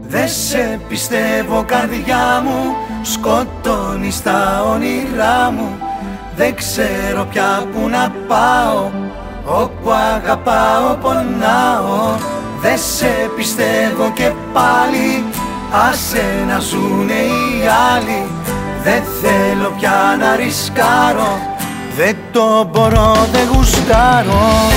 Δε σε πιστεύω καρδιά μου, σκοτώνεις τα όνειρά μου. Δεν ξέρω πια που να πάω, όπου αγαπάω πονάω. Δε σε πιστεύω και πάλι, άσε να ζουνε οι άλλοι. Δεν θέλω πια να ρισκάρω, δεν το μπορώ, δεν γουστάρω.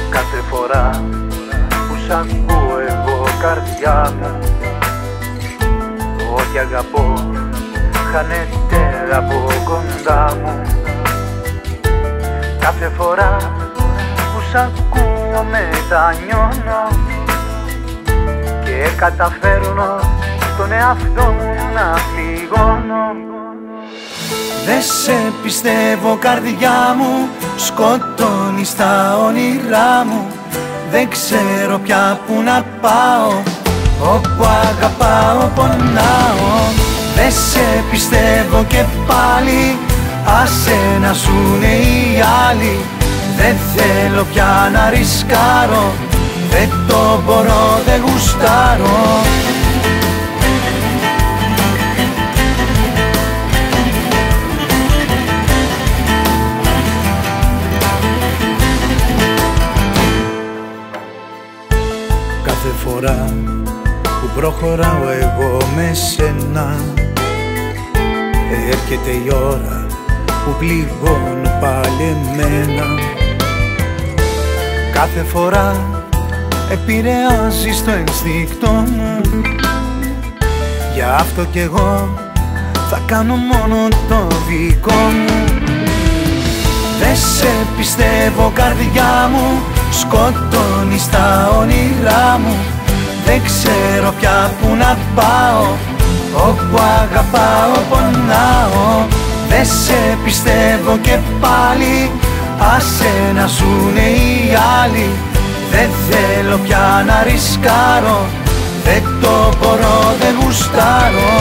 Κάθε φορά που σ' ακούω εγώ καρδιά μου, ό,τι αγαπώ χάνεται από κοντά μου. Κάθε φορά που σ' ακούω μετανιώνω και καταφέρνω τον εαυτό μου να πληγώνω. Δε σε πιστεύω καρδιά μου, σκοτώνεις τα όνειρά μου. Δεν ξέρω πια που να πάω, όπου αγαπάω πονάω. Δε σε πιστεύω και πάλι, άσε να ζουνε οι άλλοι. Δεν θέλω πια να ρισκάρω, δεν το μπορώ, δεν γουστάρω. Κάθε φορά που προχωράω εγώ με σένα, έρχεται η ώρα που πληγώνω πάλι εμένα. Κάθε φορά επηρεάζεις το ενστίκτο μου, γι' αυτό κι εγώ θα κάνω μόνο το δικό μου. Δε σε πιστεύω καρδιά μου, σκοτώνεις τα όνειρά μου. Δεν ξέρω πια που να πάω, όπου αγαπάω πονάω. Δε σε πιστεύω και πάλι, άσε να ζουνε οι άλλοι. Δεν θέλω πια να ρισκάρω, δεν το μπορώ, δεν γουστάρω.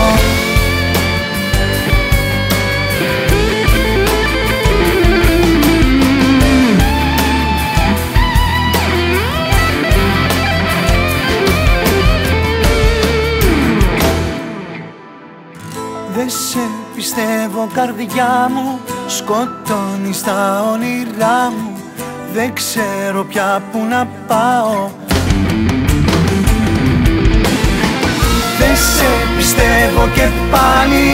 Δε σε πιστεύω καρδιά μου, σκοτώνεις τα όνειρά μου. Δεν ξέρω πια που να πάω, δεν σε πιστεύω και πάλι,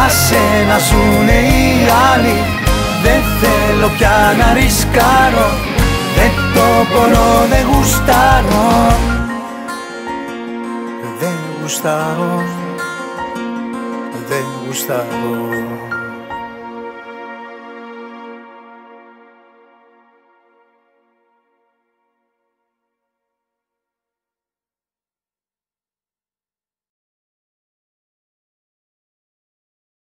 άσε να ζουνε οι άλλοι. Δεν θέλω πια να ρισκάρω, δεν το μπορώ, δεν γουστάρω. Δεν γουστάρω, δεν γουστάρω.